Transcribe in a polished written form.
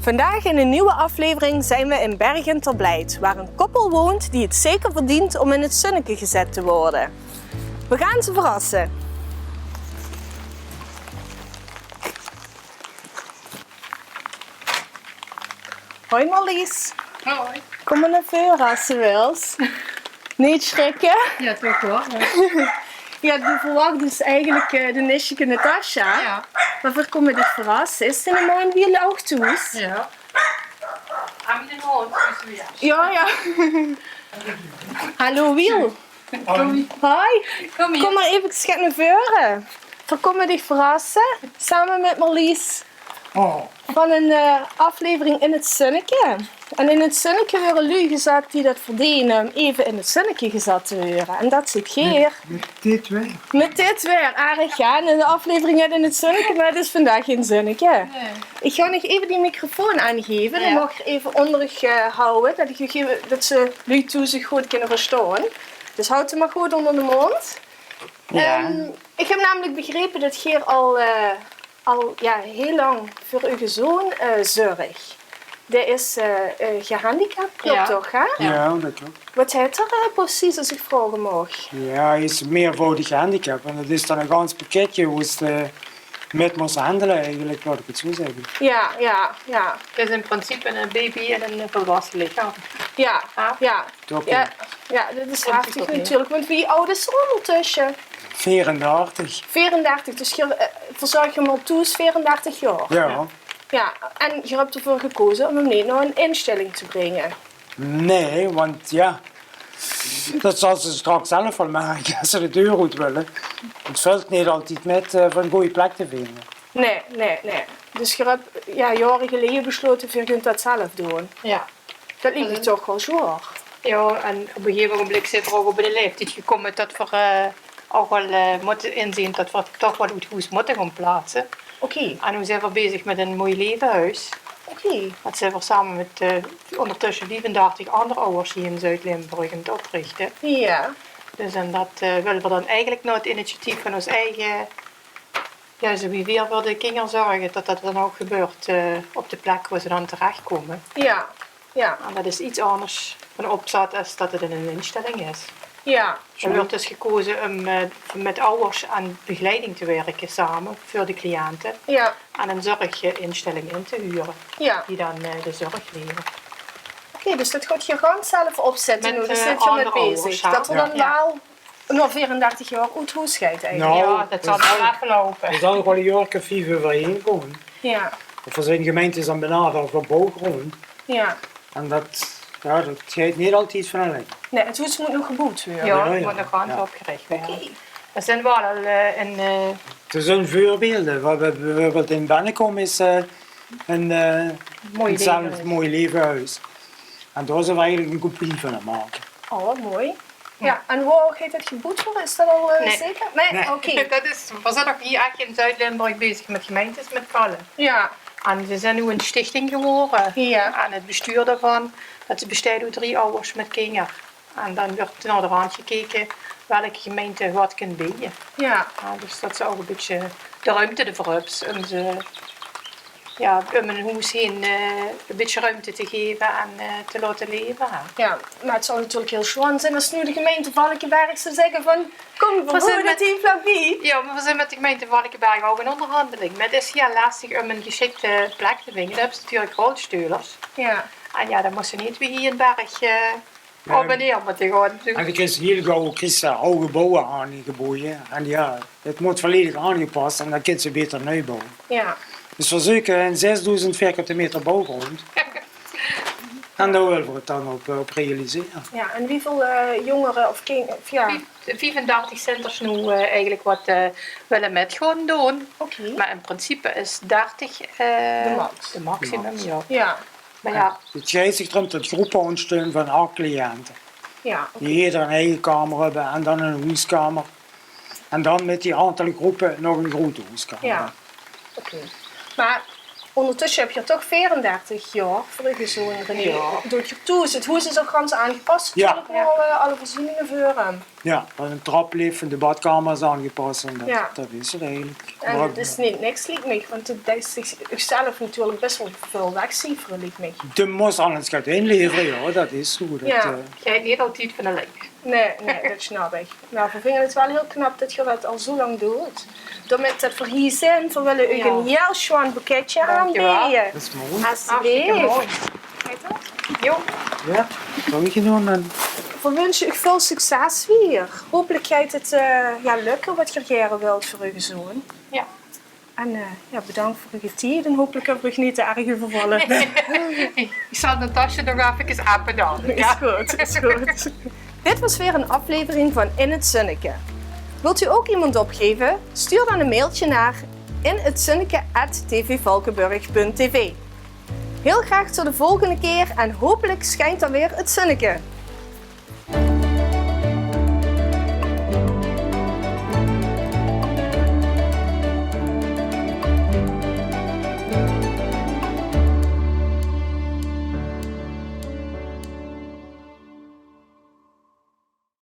Vandaag in een nieuwe aflevering zijn we in Bergen ter Blijt, waar een koppel woont die het zeker verdient om in het zonnetje gezet te worden. We gaan ze verrassen. Hoi Marlies. Hoi. Kom maar naar voren als je wilt. Niet schrikken. Ja, toch hoor. Ja, die verwacht dus eigenlijk de nichtje Natasja. Ja. Waarvoor kom je dich verrassen? Is het een man wie je ook toest? Ja. Aan de hond is weer. Ja. Hallo Wiel. Hoi. Hoi. Kom hier. Kom maar even schat naar voren. Voor kom je dich verrassen. Samen met Marlies. Oh, Van een aflevering in het zonnetje. En in het zonnetje worden lui gezet die dat verdienen om even in het zonnetje gezet te worden. En dat zit Geer. met dit weer. Met dit weer, aardig ja. En de aflevering gaat in het zonnetje, maar het is vandaag geen zonnetje. Nee. Ik ga nog even die microfoon aangeven. Dan Ja. mag ik er even onder houden, dat ze lui toe zich goed kunnen verstaan. Dus houd ze maar goed onder de mond. Ja. Ik heb namelijk begrepen dat Geer al heel lang voor uw zoon zorgt. Die is gehandicapt, klopt Ja. toch? Hè? Ja, dat klopt. Wat heet er precies, als ik vragen mag? Ja, hij is meervoudig gehandicapt. En dat is dan een gans pakketje hoe het met moest handelen eigenlijk, laat ik het zo zeggen. Ja. Het is in principe een baby en een volwassen lichaam. Ja. Toch Ja, dat is Komt heftig het op natuurlijk. Want wie oud is er ondertussen? 34. 34, dus je verzorg je hem al toe is 34 jaar. Ja. Ja, en je hebt ervoor gekozen om hem niet naar een instelling te brengen. Nee, want ja, dat zal ze straks zelf wel maken als ze de deur uit willen. Het valt niet altijd met van een goede plek te vinden. Nee. Dus je hebt jaren geleden besloten, je kunt dat zelf doen. Ja. Dat lijkt me toch wel zwaar. Ja, en op een gegeven moment zit er ook op de leeftijd gekomen dat we ook wel moeten inzien dat we toch wel uit huis moeten gaan plaatsen. Oké. En nu zijn we bezig met een mooi levenhuis. Dat zijn we samen met ondertussen 35 andere ouders hier in Zuid-Limburg aan het oprichten. Ja. Dus en dat willen we dan eigenlijk naar het initiatief van ons eigen, ja, zo wie weer voor de kinderen zorgen, dat dat dan ook gebeurt op de plek waar ze dan terechtkomen. Ja. En dat is iets anders van opzet als dat het in een instelling is. Ja. Er wordt dus gekozen om met ouders aan begeleiding te werken samen voor de cliënten Ja. en een zorginstelling in te huren Ja. die dan de zorg leveren. Oké, dus dat gaat je gewoon zelf opzetten. Met, Nu, daar zit je met andere bezig. ouders, Dat er ja. dan Ja. wel nog 34 jaar uit huis gaat eigenlijk. Nou, Ja, dat zal wel aflopen. Er zal nog wel een jaar of 5 overheen komen. Ja. Of er zijn gemeentes dan benaderd voor bouwgrond. Ja. En dat gaat niet altijd van alleen. Nee, het huis moet nog gebouwd worden. Ja, Ja, dat ja. moet nog aan Ja. opgericht worden. Oké. Er zijn wel al een... Het is een voorbeeld. Wat bijvoorbeeld in Bennekom is een mooi levenhuis. En daar zijn we eigenlijk een kopie van aan maken. Oh, wat mooi. Ja, en waar gaat het gebouwd worden? Is dat al Nee. zeker? Nee? Nee. Oké. We zijn ook hier echt in Zuid-Limburg bezig met gemeentes met vallen. Ja. En we zijn nu een stichting geworden. Ja. En het bestuur daarvan, dat bestaat uit 3 ouders met kinderen. En dan wordt naar de rand gekeken welke gemeente wat kan bieden. Ja. Ja, dus dat is ook een beetje de ruimte ervoor is om ze, ja, om een huis heen een beetje ruimte te geven en te laten leven. Ja, maar het zou natuurlijk heel schoon zijn als nu de gemeente Valkenberg zou zeggen van kom, we zijn wonen met- het hier vlakbij. Ja, maar we zijn met de gemeente Valkenberg ook in onderhandeling. Maar het is heel lastig om een geschikte plek te vinden. Dan hebben ze natuurlijk rolstuurders. Ja. En ja, dan moest ze niet weer hier in Berg op en neer moeten gaan. En ik is heel gauw oude gebouwen aangeboden. En ja, het moet volledig aangepast en dan kunnen ze beter nieuw bouwen. Ja. Dus we zoeken een 6000 vierkante meter bouwgrond. En daar willen we het dan op realiseren. Ja, en hoeveel jongeren of kinderen, ja, 35 centers nu eigenlijk wat willen met gaan doen. oké. Maar in principe is 30 De max. de maximum, ja. Ja. Maar ja, Het gaat zich erom dat groepen ondersteunen van haar cliënten. Ja. Die ieder een eigen kamer hebben en dan een huiskamer. En dan met die aantal groepen nog een grote huiskamer. Ja. Oké. Maar ondertussen heb je toch 34 jaar voor je zoon René. Ja. Doet je toe, het huis is ook ganz aangepast. Ja. Natuurlijk wel alle voorzieningen voor hem. Ja, dat een traplift en de badkamer is aangepast en dat, Ja. dat is het eigenlijk. En Maar het is niet niks, lijkt me. Want het is zichzelf natuurlijk best wel veel wegcijferen, lijkt me. de moest alles gaat inleveren, ja, dat is zo. Dat, Ja. Jij hebt niet altijd van de lijk. Nee, dat snap ik. Maar we vinden het wel heel knap dat je dat al zo lang doet. Door met dat voor hier zijn, we willen u Ja. een heel schoon boeketje Dankjewel. aanbieden. dat is mooi. Hartstikke mooi. Alsjeblieft. Kijk dan. Jo. Ja, dank je doen. En We wensen u veel succes weer. Hopelijk gaat het lukken wat je graag wilt voor uw zoon. Ja. En bedankt voor uw tijd en hopelijk heb ik niet te erg overvallen. Ik zal de tasje nog even appen dan. Is goed, is goed. Dit was weer een aflevering van In het Zinneke. Wilt u ook iemand opgeven? Stuur dan een mailtje naar inhetzinneke@tvvalkenburg.tv. Heel graag tot de volgende keer en hopelijk schijnt dan weer het zinneke.